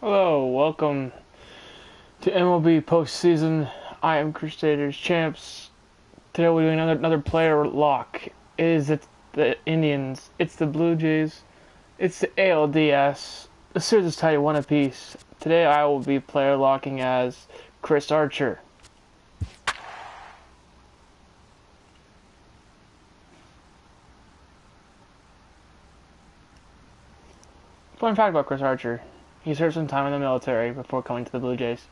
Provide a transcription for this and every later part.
Hello, welcome to MLB postseason. I am Crusaders champs. Today we're doing another player lock. It's the Indians, it's the Blue Jays, it's the ALDS. The series is tied 1 apiece. Today I will be player locking as Chris Archer. Fun fact about Chris Archer. He served some time in the military before coming to the Blue Jays.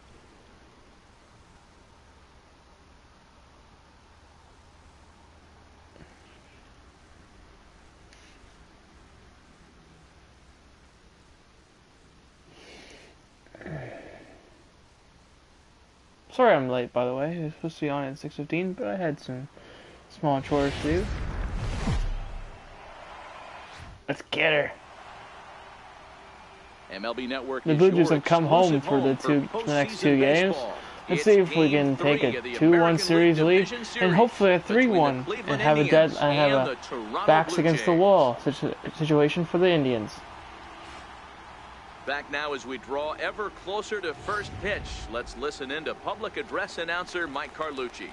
Sorry I'm late, by the way. It was supposed to be on at 6:15, but I had some small chores to do. Let's get her. MLB Network. The Blue Jays have come home for the next two games. Let's see if we can take a 2-1 series lead and hopefully a 3-1 and have a backs against the wall situation for the Indians. Back now as we draw ever closer to first pitch. Let's listen in to public address announcer Mike Carlucci.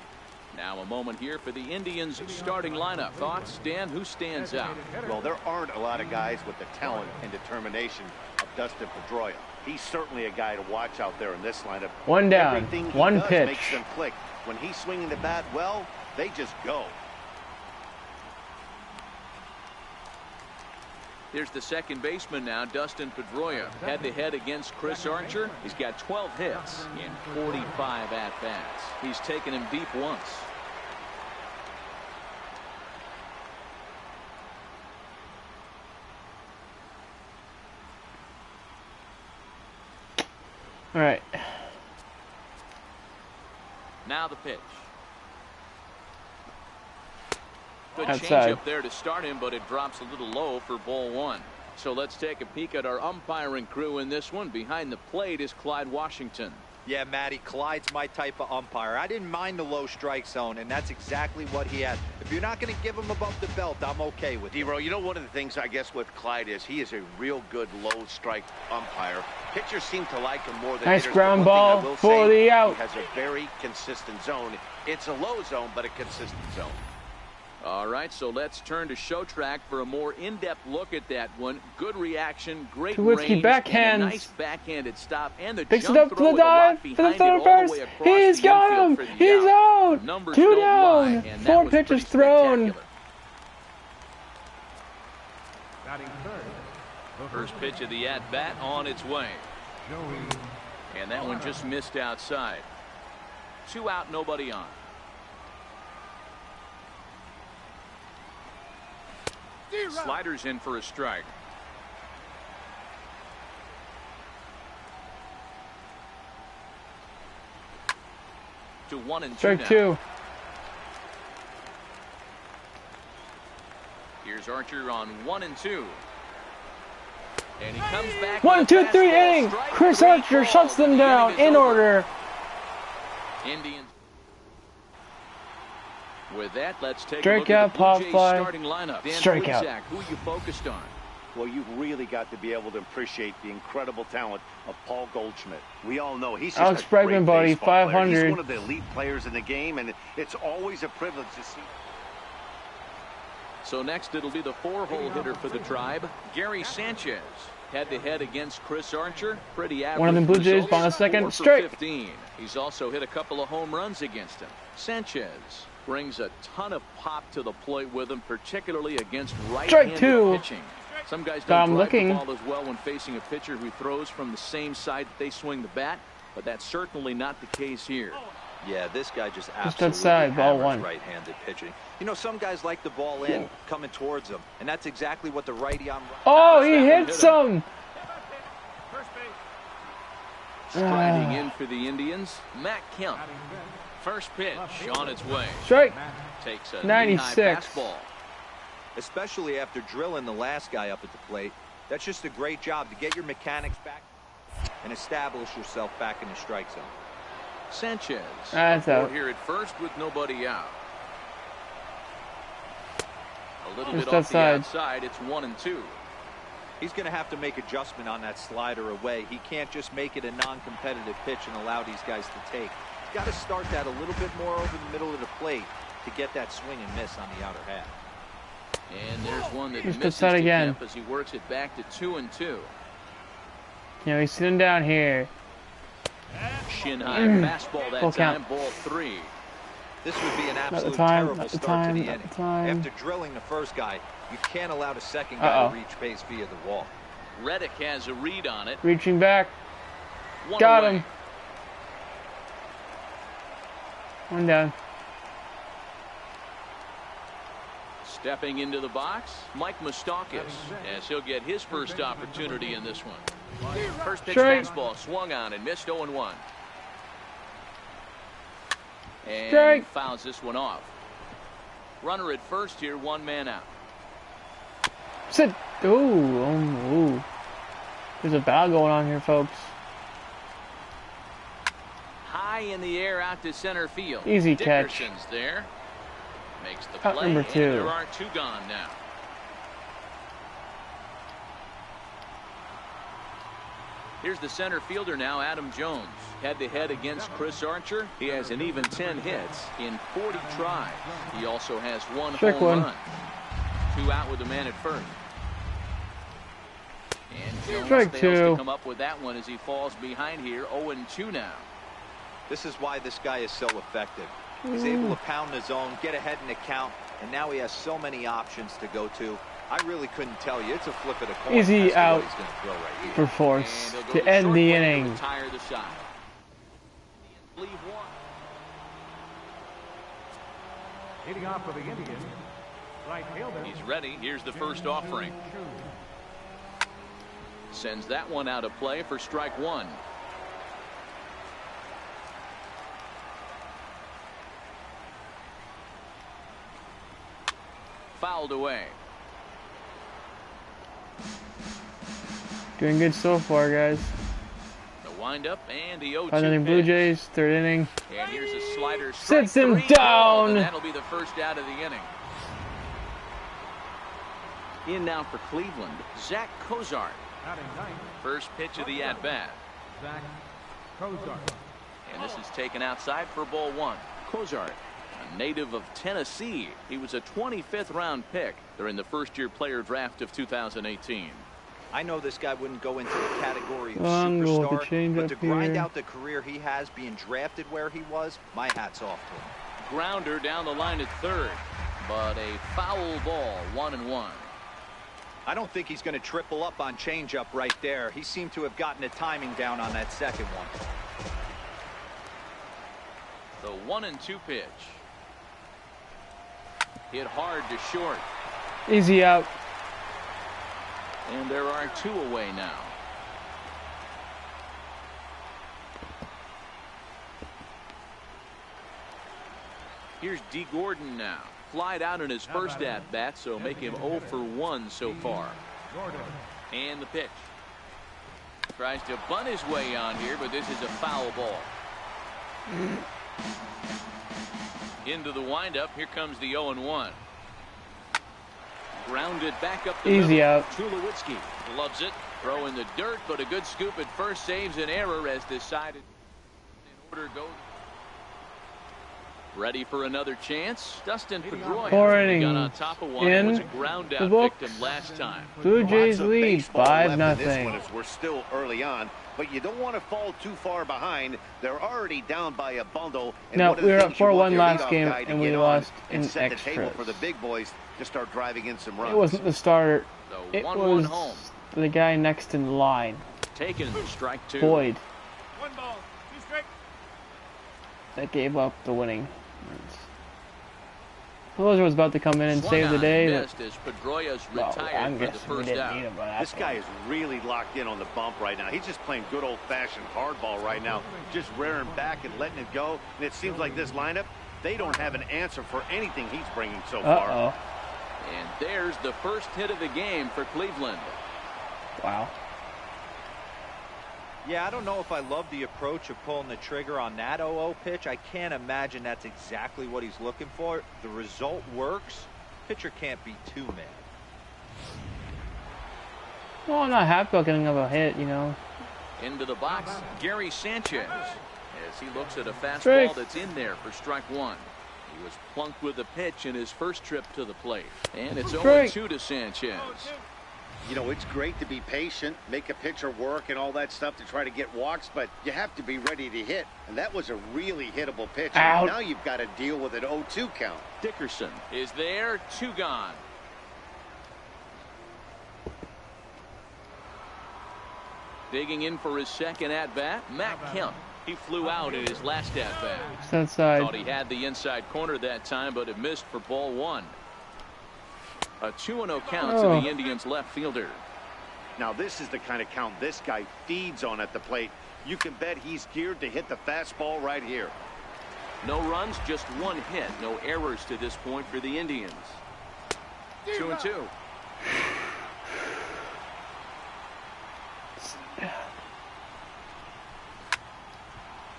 Now a moment here for the Indians starting lineup. Thoughts, Dan? Who stands out? Well, there aren't a lot of guys with the talent and determination of Dustin Pedroia. He's certainly a guy to watch out there in this lineup. One down, Everything he one does pitch. Makes them click. When he's swinging the bat well, they just go. Here's the second baseman now, Dustin Pedroia, head-to-head against Chris Archer. He's got 12 hits in 45 at-bats. He's taken him deep once. All right. Now the pitch. Good Outside. change up there to start him, but it drops a little low for ball one. So let's take a peek at our umpiring crew in this one. Behind the plate is Clyde Washington. Yeah, Matty, Clyde's my type of umpire. I didn't mind the low strike zone, and that's exactly what he had. If you're not going to give him above the belt, I'm okay with it. D-Row, you know, one of the things I guess with Clyde is he is a real good low strike umpire. Pitchers seem to like him more than Nice hitters, ground but one ball thing I will for say, the out. He has a very consistent zone. It's a low zone, but a consistent zone. All right, so let's turn to show track for a more in-depth look at that one. Good reaction, great Tuwitsky range, backhands. and a nice backhanded stop, and the Picks it jump up to throw the with a dive, lot to the behind it third all the first. way across He's the got got him. infield for the He's out. Numbers 2 don't down. lie, and that 4 was pitches pretty thrown. spectacular. First pitch of the at-bat on its way. And that one just missed outside. 2 out, nobody on. Sliders in for a strike. To 1 and 2 Strike now. 2. Here's Archer on 1 and 2. And he comes back. 1, with 2, a 3 fastball. inning. Strike Chris 3 Archer ball. shuts them The down inning is in over. order. Indians. With that, let's take a look Strikeout, at the pop Blue Jays fly. starting lineup. Dan Strikeout. Plesac, who you focused on? Well, you've really got to be able to appreciate the incredible talent of Paul Goldschmidt. We all know he's just Alex a great Bregman, buddy, baseball player. 500. He's one of the elite players in the game, and it's always a privilege to see. So next it'll be the 4-hole hitter for the Tribe, Gary Sanchez. Head-to-head against Chris Archer. Pretty average. One of them Blue Jays results. on the second 4 for strike. 15. He's also hit a couple of home runs against him. Sanchez brings a ton of pop to the plate with him, particularly against right-handed 2. pitching. Some guys Tom don't drive looking. the ball as well when facing a pitcher who throws from the same side that they swing the bat, but that's certainly not the case here. Yeah, this guy just absolutely outside, ball hammers 1. right-handed pitching. You know, some guys like the ball in, coming towards them, and that's exactly what the righty on. Oh, he hits him. Striding in for the Indians, Matt Kemp. First pitch on its way. Strike. Takes a 96. knee-high fastball. Especially after drilling the last guy up at the plate. That's just a great job to get your mechanics back and establish yourself back in the strike zone. Sanchez That's out. here at first with nobody out. A little Just bit off the outside. outside. It's 1 and 2. He's going to have to make adjustment on that slider away. He can't just make it a non-competitive pitch and allow these guys to take. He's got to start that a little bit more over the middle of the plate to get that swing and miss on the outer half. And there's one that Just misses that to again. Kemp as he works it back to 2-2. You know, he's sitting down here. Shin high fastball that Full time, count. ball 3. This would be an absolute time, terrible not the start time, to the not inning. the time. After drilling the first guy, you can't allow the second guy to reach base via the wall. Reddick has a read on it. Reaching back. One Got away. him. One down. Stepping into the box, Mike Moustakas, as he'll get his first opportunity in this one. First pitch Strike. fastball swung on and missed 0-1. And Strike. fouls this one off. Runner at first here, 1 man out. Sit. Ooh. There's a battle going on here, folks. High in the air out to center field. Easy catch. Dickerson's there. Makes the Out play, number and 2. there are 2 gone now. Here's the center fielder now, Adam Jones. Head-to-head against Chris Archer. He has an even 10 hits in 40 tries. He also has 1 Strike home one. run. 2 out with the man at first. And Jones Strike fails 2. to come up with that one as he falls behind here, 0-2 now. This is why this guy is so effective. He's able to pound the zone, get ahead in the count, and now he has so many options to go to. I really couldn't tell you. It's a flip of the coin. Easy as to out what he's going to throw right here. for force And he'll go to short end the way to inning. retire the side. Leave one. Leading off for the Indians, right fielder. He's ready. Here's the first offering. Sends that one out of play for strike 1. Fouled away. Doing good so far, guys. The windup and the 0-2 5-0 Blue pitch. Jays, 3rd inning. And here's a slider. Strike Sits him 3 down. And that'll be the first out of the inning. In now for Cleveland, Zach Cozart. Batting ninth, First pitch of the at-bat. Zach Cozart. And this is taken outside for ball 1. Cozart, a native of Tennessee. He was a 25th round pick during the first-year player draft of 2018. I know this guy wouldn't go into the category of One goal with the superstar, change but up to grind here. out the career he has being drafted where he was, my hat's off to him. Grounder down the line at third, but a foul ball, 1-1. I don't think he's going to triple up on changeup right there. He seemed to have gotten the timing down on that second one. The 1-2 pitch. Hit hard to short. Easy out. And there are 2 away now. Here's D. Gordon now. Flied out in his first at-bat, so make him 0 for 1 so far. Gordon. And the pitch. Tries to bunt his way on here, but this is a foul ball. Into the windup. Here comes the 0-1. Grounded back up the Easy middle. out. Tulowitzki loves it. Throw in the dirt, but a good scoop at first saves an error as decided. In order go. Ready for another chance. Dustin Pedroia. 4 He innings got on top of one. in And was a ground the out books. victim last time. Blue Jays Lots of lead baseball left in this 5-0. one as we're still early on, but you don't want to fall too far behind. They're already down by a bundle. And No, one of we the were up things you 4-1 want your last leadoff game, guy to and we get on lost and in set the table extras. for the big boys to start driving in some runs. It wasn't the starter. The It 1-1 was home. the guy next in line. Taken strike 2. Boyd. 1 ball, 2 strikes. That gave up the winning runs. Closer was about to come in and Swung save the on day, and but missed as Pedroia's well, retired I'm for the guessing we first didn't out. need him by that This guy point. is really locked in on the bump right now. He's just playing good old-fashioned hardball right now, just rearing back and letting it go. And it seems like this lineup, they don't have an answer for anything he's bringing so far. Uh-oh. And there's the first hit of the game for Cleveland. Wow. Yeah, I don't know if I love the approach of pulling the trigger on that 0-0 pitch. I can't imagine that's exactly what he's looking for. The result works. Pitcher can't be too mad. Well, I'm not happy about getting a hit, you know. Into the box, Gary Sanchez, as he looks at a fastball Strike. that's in there for strike one. He was plunked with the pitch in his first trip to the plate. And it's Strike. 0-2 to Sanchez. You know, it's great to be patient, make a pitcher work and all that stuff to try to get walks, but you have to be ready to hit. And that was a really hittable pitch. Out. Now you've got to deal with an 0-2 count. Dickerson is there, 2 gone. Digging in for his second at-bat, Matt Kemp. He flew out in his last at-bat. It's outside. Thought he had the inside corner that time, but it missed for ball 1. A 2-0 count to the Indians left fielder. Now this is the kind of count this guy feeds on at the plate. You can bet he's geared to hit the fastball right here. No runs, just 1 hit. No errors to this point for the Indians. 2-2.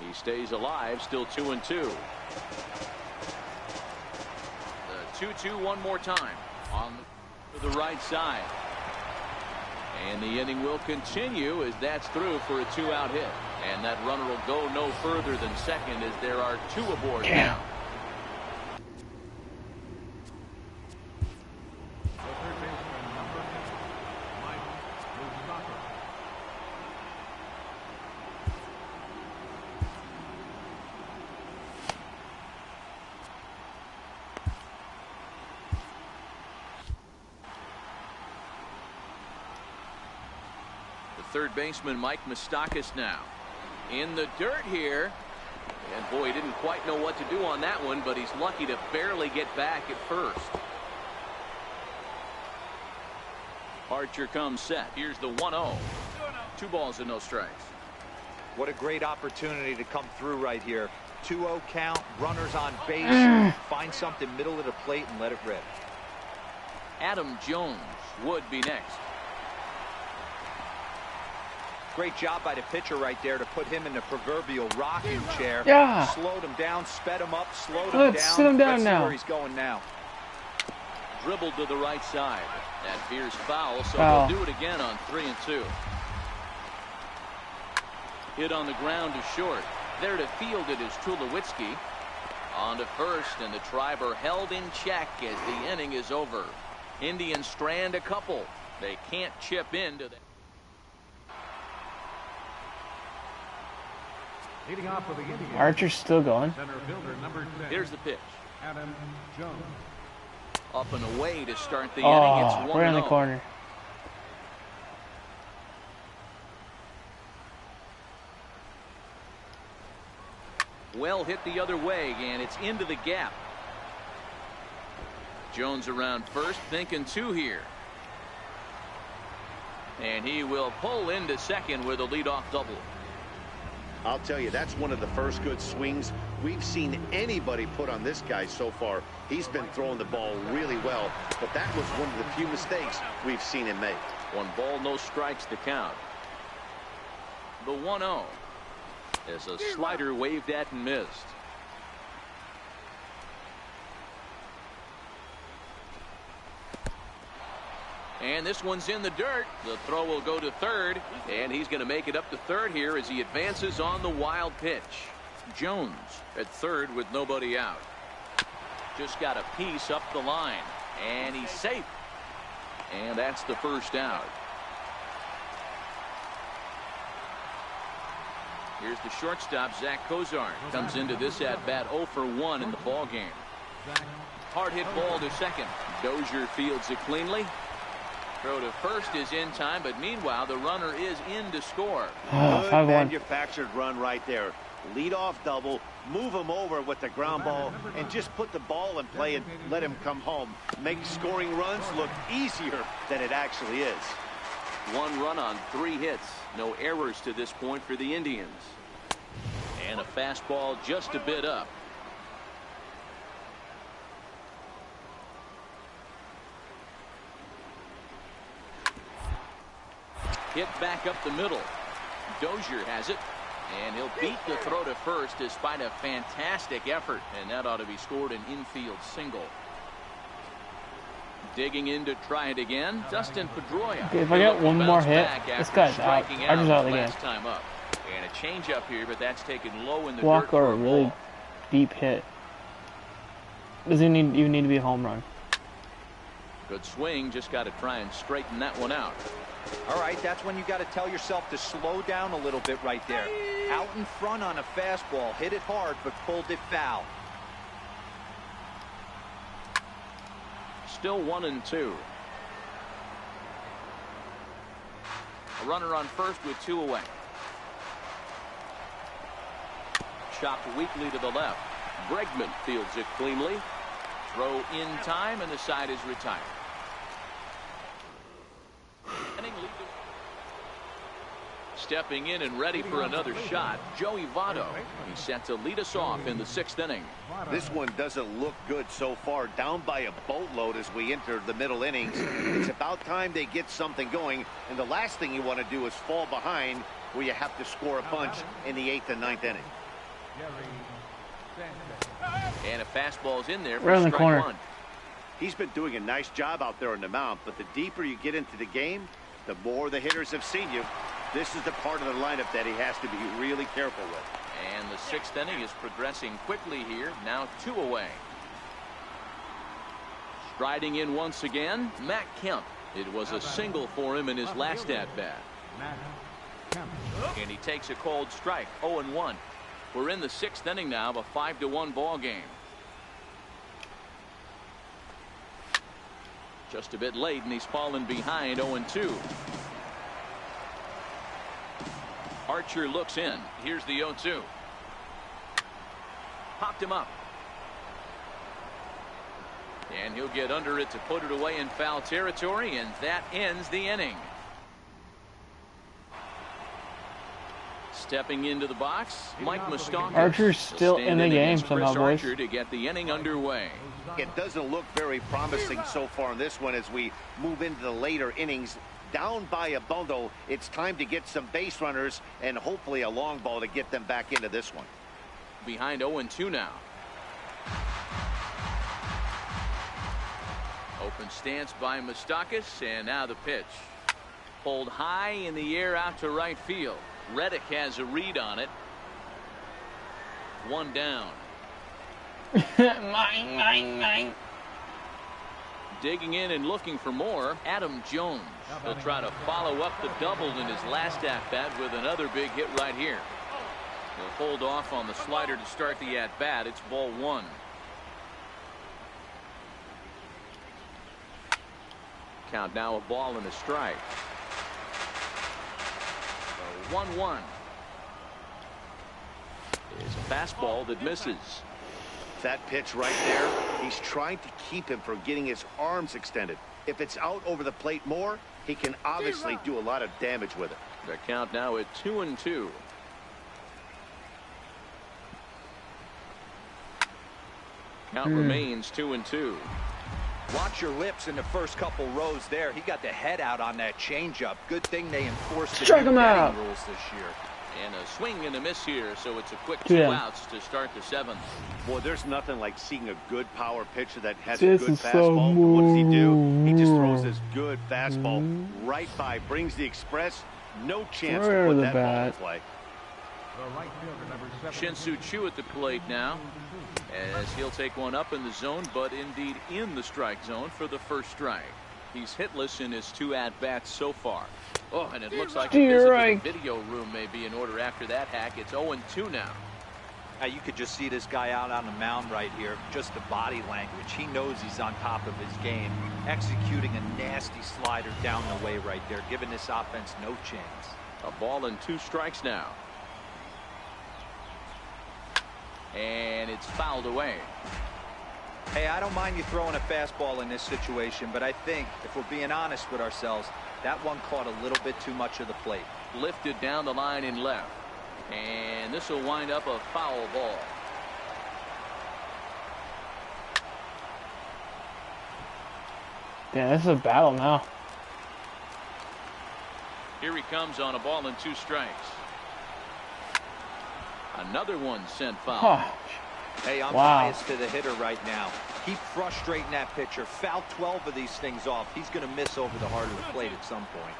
He stays alive, still 2-2. The 2-2 one more time on the right side. And the inning will continue as that's through for a 2-out hit. And that runner will go no further than second as there are 2 aboard now. The third baseman, number 10, Mike Moustakas. The third baseman, Mike Moustakas, now in the dirt here. And boy, he didn't quite know what to do on that one, but he's lucky to barely get back at first. Archer comes set. Here's the 1-0. 2 balls and no strikes. What a great opportunity to come through right here. 2-0 count, runners on base. Find something middle of the plate and let it rip. Adam Jones would be next. Great job by the pitcher right there to put him in the proverbial rocking chair. Yeah. Slowed him down, sped him up, slowed him Let's down. sit him down Let's see now. where he's going now. Dribbled to the right side. That veers foul, so Foul. they'll do it again on 3-2. Hit on the ground to short. There to field it is Tulowitzki. On to first, and the Triber held in check as the inning is over. Indians strand a couple. They can't chip into the... Leading off for the Indians, Archer's still going. center fielder, number 10, Here's the pitch. Adam Jones. Up and away to start the inning. It's 1-0. Right on the corner. Well hit the other way, and it's into the gap. Jones around first, thinking 2 here. And he will pull into second with a leadoff double. I'll tell you, that's one of the first good swings we've seen anybody put on this guy so far. He's been throwing the ball really well, but that was one of the few mistakes we've seen him make. 1 ball, no strikes to count. The 1-0 as a slider waved at and missed. And this one's in the dirt. The throw will go to third, and he's going to make it up to third here as he advances on the wild pitch. Jones at third with nobody out. Just got a piece up the line, and he's safe. And that's the first out. Here's the shortstop, Zach Cozart. Comes into this at-bat 0 for 1 in the ball game. Hard hit ball to second. Dozier fields it cleanly. Throw to first is in time, but meanwhile the runner is in to score. Good 5-1. manufactured run right there. Lead off double, move him over with the ground ball, and just put the ball in play and let him come home. Make scoring runs look easier than it actually is. 1 run on 3 hits. No errors to this point for the Indians. And a fastball just a bit up. Hit back up the middle. Dozier has it, and he'll beat the throw to first despite a fantastic effort, and that ought to be scored an infield single. Digging in to try it again, Dustin Pedroia. Okay, if I get one more hit, this guy's out. I just out of the game. Time up. And a change up here, but that's taken low in the Walk dirt or for a really ball. deep hit. Doesn't even need to be a home run. Good swing, just got to try and straighten that one out. All right, that's when you got to tell yourself to slow down a little bit right there. Out in front on a fastball, hit it hard, but pulled it foul. Still 1-2. A runner on first with 2 away. Chopped weakly to the left. Bregman fields it cleanly. Throw in time, and the side is retired. Stepping in and ready for another shot, Joey Votto. He's set to lead us off in the 6th inning. This one doesn't look good so far. Down by a boatload as we enter the middle innings. It's about time they get something going. And the last thing you want to do is fall behind where you have to score a bunch in the 8th and 9th inning. And a fastball's in there for right in the strike corner. 1. He's been doing a nice job out there on the mound, but the deeper you get into the game, the more the hitters have seen you. This is the part of the lineup that he has to be really careful with. And the 6th inning is progressing quickly here. Now 2 away. Striding in once again, Matt Kemp. It was a single for him in his last at-bat. And he takes a cold strike, 0-1. We're in the 6th inning now of a 5-1 ball game. Just a bit late, and he's fallen behind 0-2. Archer looks in. Here's the 0-2. Popped him up. And he'll get under it to put it away in foul territory, and that ends the inning. Stepping into the box, Mike Moustakas. Archer's still in the game somehow, boys. Archer to get the inning underway. It doesn't look very promising so far in this one as we move into the later innings. Down by a bundle, it's time to get some base runners and hopefully a long ball to get them back into this one. Behind 0-2 now. Open stance by Moustakas, and now the pitch. Pulled high in the air out to right field. Reddick has a read on it. 1 down. mine. Digging in and looking for more, Adam Jones. He'll try to follow up the double in his last at-bat with another big hit right here. He'll hold off on the slider to start the at-bat. It's ball 1. Count now a ball and a strike. 1-1. It's a fastball that misses. That pitch right there, he's trying to keep him from getting his arms extended. If it's out over the plate more, he can obviously do a lot of damage with it. The count now at 2-2. Count remains 2-2. Watch your lips in the first couple rows there. He got the head out on that changeup. Good thing they enforced the Strike him batting out. rules this year. And a swing and a miss here, so it's a quick 2 Yeah. outs to start the 7th. Boy, there's nothing like seeing a good power pitcher that has This a good is so fastball. What does he do? He just throws moo. his good fastball right by, brings the express. No chance Where to are put the that ball in bat? play. The right fielder, number 7. Shin-Soo Choo at the plate now, as he'll take one up in the zone, but indeed in the strike zone for the first strike. He's hitless in his 2 at-bats so far. Oh, and it looks like a visit to the video room may be in order after that hack. It's 0-2 now. You could just see this guy out on the mound right here. Just the body language. He knows he's on top of his game. Executing a nasty slider down the way right there, giving this offense no chance. A ball and 2 strikes now. And it's fouled away. Hey, I don't mind you throwing a fastball in this situation, but I think if we're being honest with ourselves, that one caught a little bit too much of the plate. Lifted down the line in left. And this will wind up a foul ball. Yeah, this is a battle now. Here he comes on a ball and 2 strikes. Another one sent foul. Huh. Hey, I'm Wow. biased to the hitter right now. Keep frustrating that pitcher. Foul 12 of these things off. He's going to miss over the heart of the plate at some point.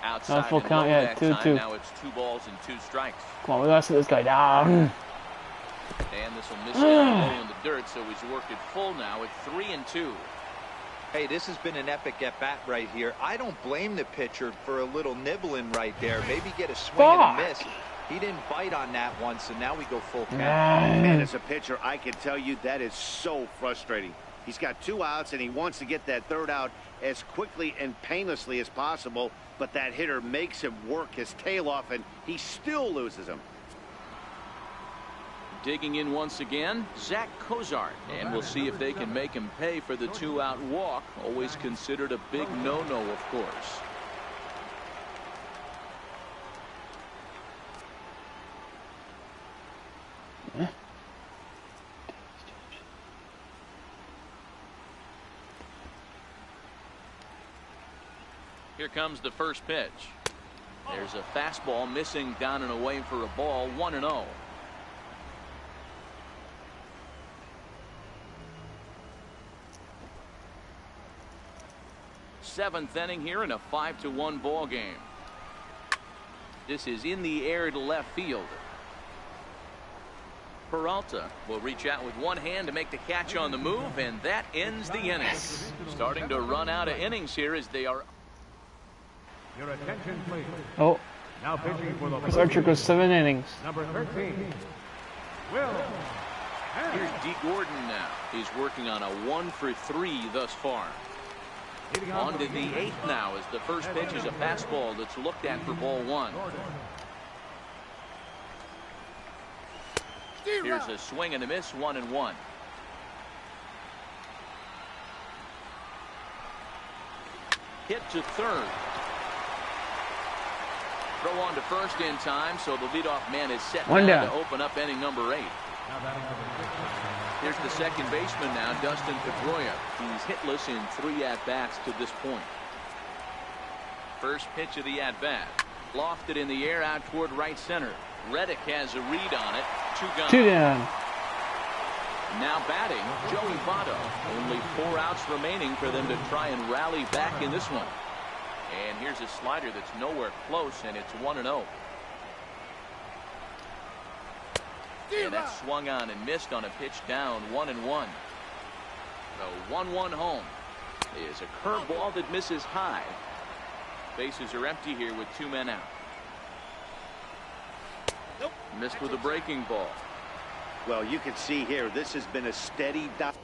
Outside full and count low yet, that 2-2. time. Now it's 2 balls and 2 strikes. Come on, we gotta sit this guy down. And this will miss down low in the dirt, so he's worked it full now at 3-2. Hey, this has been an epic at-bat right here. I don't blame the pitcher for a little nibbling right there. Maybe get a swing and a miss. He didn't bite on that one, so now we go full count. Man, as a pitcher, I can tell you that is so frustrating. He's got 2 outs, and he wants to get that 3rd out as quickly and painlessly as possible, but that hitter makes him work his tail off, and he still loses him. Digging in once again, Zach Cozart, and we'll see if they can make him pay for the 2-out walk. Always considered a big no-no, of course. Here comes the first pitch. There's a fastball missing down and away for a ball, 1-0. Seventh inning here in a 5-1 ball game. This is in the air to left field. Peralta will reach out with one hand to make the catch on the move, and that ends the inning. Starting to run out of innings here as they are. Your attention, please. Oh, Now pitching for the Chris Archer goes 7 innings. number 13, Will. Here's D. Gordon now. He's working on a 1-for-3 thus far. On to the 8th now as the first pitch is a fastball that's looked at for ball 1. Here's a swing and a miss, 1-1. Hit to third. Throw on to first in time, so the leadoff man is set One now down. to open up inning number 8. Here's the second baseman now, Dustin Pedroia. He's hitless in 3 at-bats to this point. First pitch of the at-bat. Lofted in the air out toward right center. Reddick has a read on it. 2 gone. 2 down. Now batting, Joey Votto. Only 4 outs remaining for them to try and rally back in this one. And here's a slider that's nowhere close, and it's 1-0. And that swung on and missed on a pitch down, 1-1. The 1-1 home is a curveball that misses high. Bases are empty here with 2 men out. Missed with a breaking ball. Well, you can see here, this has been a steady dive.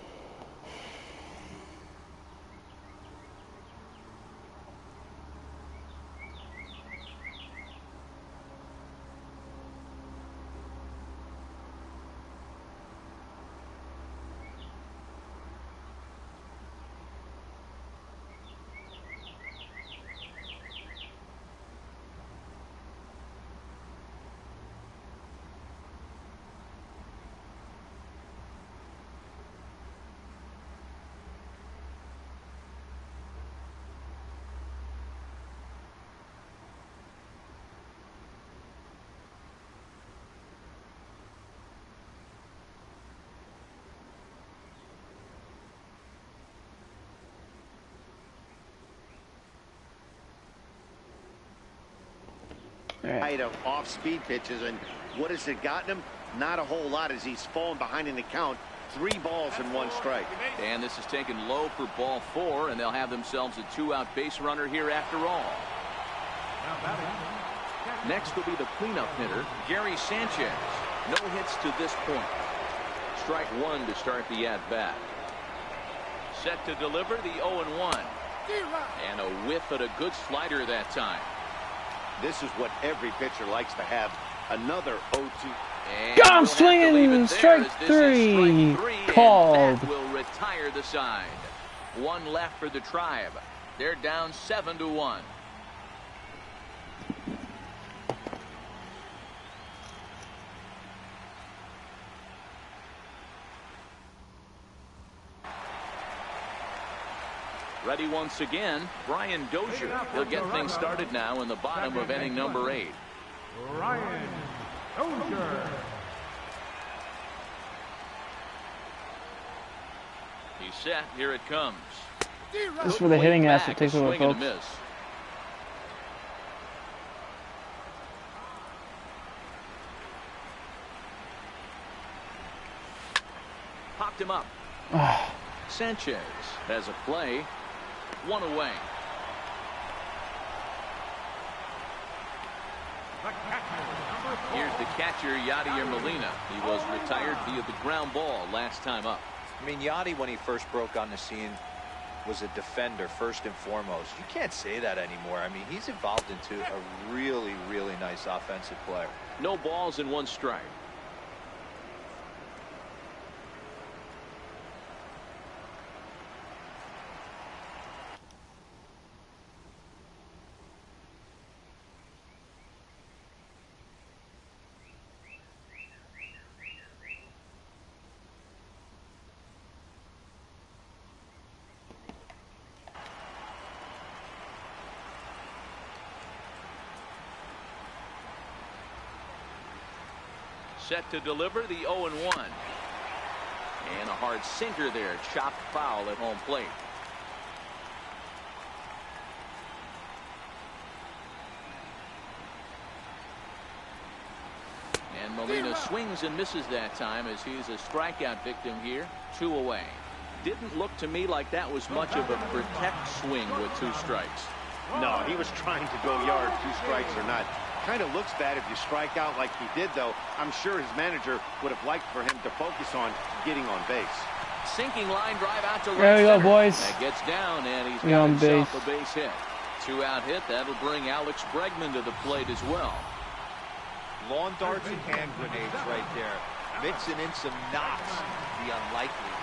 Of off-speed pitches, and what has it gotten him? Not a whole lot, as he's fallen behind in the count. 3 balls and 1 strike. And this is taken low for ball 4, and they'll have themselves a 2-out base runner here after all. Next will be the cleanup hitter, Gary Sanchez. No hits to this point. Strike 1 to start the at-bat. Set to deliver the 0-1. And a whiff at a good slider that time. This is what every pitcher likes to have. Another 0-2. Got him swinging. Strike 3 called. That will retire the side. 1 left for the Tribe. They're down 7-1. Ready once again, Brian Dozier. He'll get things started now in the bottom of inning number 8. Brian Dozier. He's set. Here it comes. This is where the hitting aspect takes over, Swing and a folks. miss. Popped him up. Sanchez has a play. One away. Here's the catcher, Yadier Molina. He was retired via the ground ball last time up. I mean, Yadi, when he first broke on the scene, was a defender first and foremost. You can't say that anymore. I mean, he's evolved into a really, really nice offensive player. No balls and one strike. Set to deliver the 0-1. And a hard sinker there. Chopped foul at home plate. And Molina swings and misses that time as he's a strikeout victim here. 2 away. Didn't look to me like that was much of a protect swing with 2 strikes. No, he was trying to go yard, 2 strikes or not. Kind of looks bad if you strike out like he did, though. I'm sure his manager would have liked for him to focus on getting on base. Sinking line drive out to right There we go, center. boys. That gets down, and he's We got on himself base. a base hit. 2-out hit. That'll bring Alex Bregman to the plate as well. Lawn darts and hand grenades right there. Mixing in some knocks. The unlikely.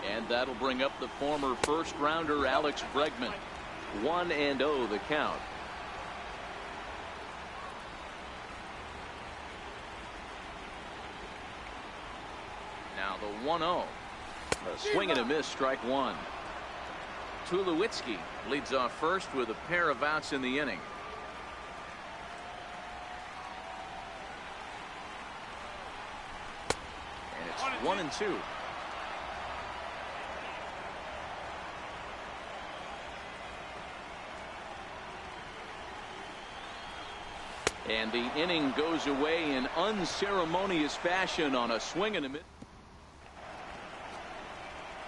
And that'll bring up the former first-rounder Alex Bregman. 1-0 the count. Now the 1-0. A swing and a miss, strike 1. Tulowitzki leads off first with a pair of outs in the inning. And it's 1-2. And the inning goes away in unceremonious fashion on a swing and a miss.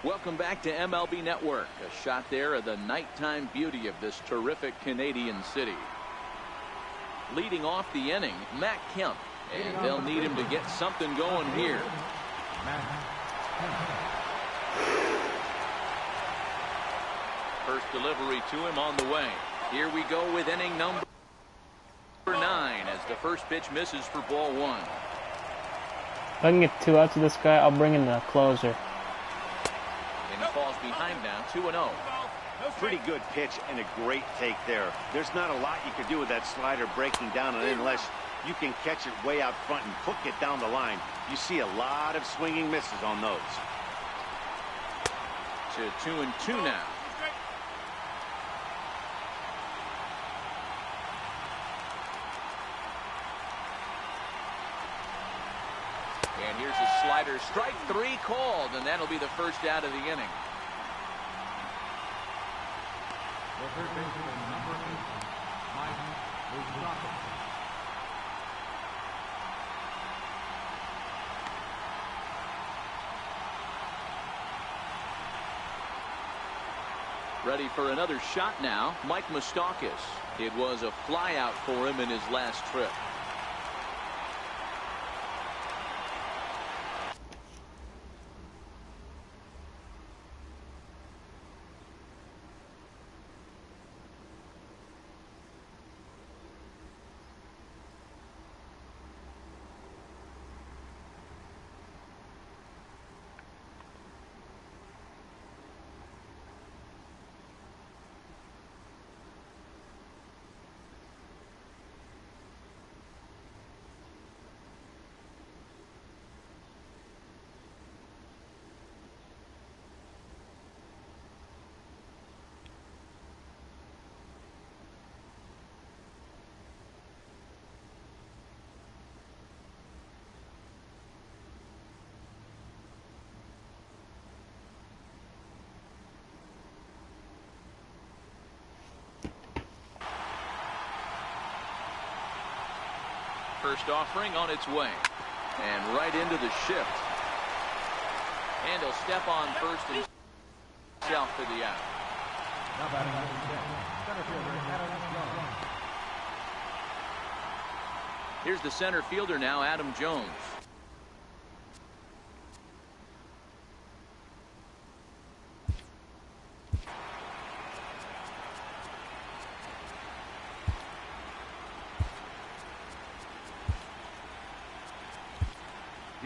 Welcome back to MLB Network. A shot there of the nighttime beauty of this terrific Canadian city. Leading off the inning, Matt Kemp. And they'll need him to get something going here. First delivery to him on the way. Here we go with inning number 9 as the first pitch misses for ball 1. If I can get 2 outs of this guy, I'll bring in the closer. And he falls behind now, 2-0. Pretty good pitch and a great take there. There's not a lot you can do with that slider breaking down, and unless you can catch it way out front and hook it down the line, you see a lot of swinging misses on those. To 2-2 now. And here's a slider, strike 3 called, and that'll be the first out of the inning. The third baseman, number 8, Mike Moustakas. Ready for another shot now, Mike Moustakas. It was a flyout for him in his last trip. First offering on its way. And right into the shift. And he'll step on first and himself for the out. Now batting number 10, center fielder Adam Jones. Here's the center fielder now, Adam Jones.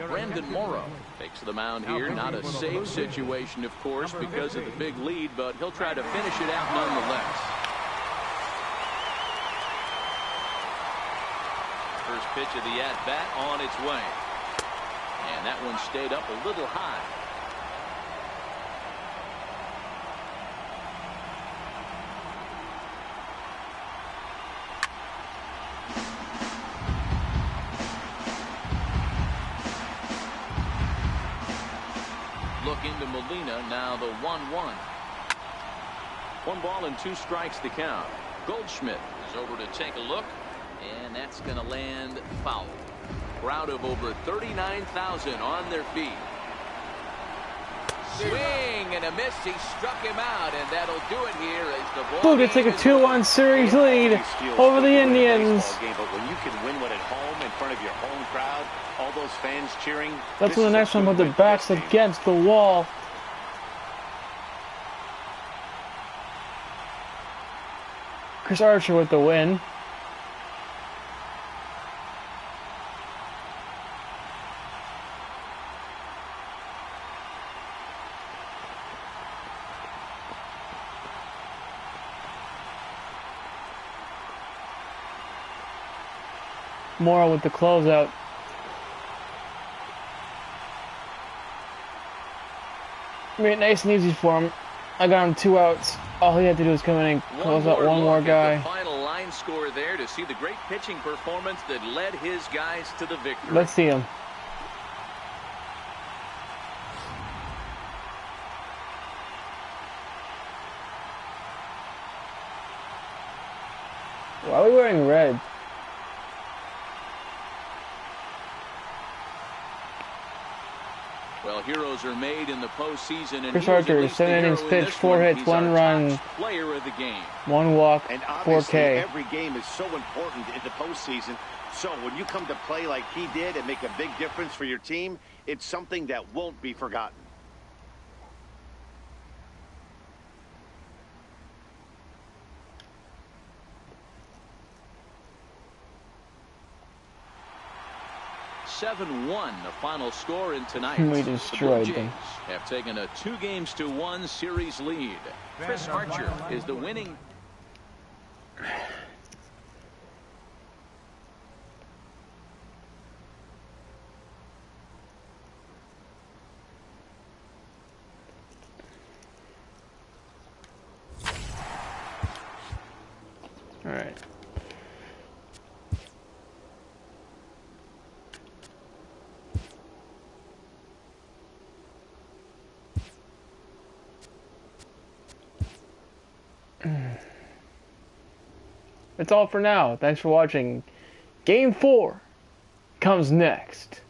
Brandon Morrow takes the mound here. Not a safe situation, of course, because of the big lead, but he'll try to finish it out nonetheless. First pitch of the at-bat on its way. And that one stayed up a little high. Look into Molina, now the 1-1. 1 ball and 2 strikes to count. Goldschmidt is over to take a look, and that's going to land foul. Crowd of over 39,000 on their feet. Swing and a miss. He struck him out, and that'll do it here as the ball. Blue to take a 2-1 series lead over the Indians. But when you can win one at home in front of your home crowd, all those fans cheering. That's when the next one put their backs against the wall. Chris Archer with the win. Morrow with the closeout. Made it nice and easy for him. I got him 2 outs. All he had to do was come in and close out one more guy. The final line score there to see the great pitching performance that led his guys to the victory. Let's see him. Why are we wearing red? Well, heroes are made in the postseason. And Chris Archer, 7 innings pitched, 4 hits, 1 run, player of the game. 1 walk, And 4K. every game is so important in the postseason. So when you come to play like he did and make a big difference for your team, it's something that won't be forgotten. The final score in tonight. We destroyed the Blue them. Jays have taken a 2-1 series lead. Chris Archer is the winning. All right. That's all for now. Thanks for watching. Game 4 comes next.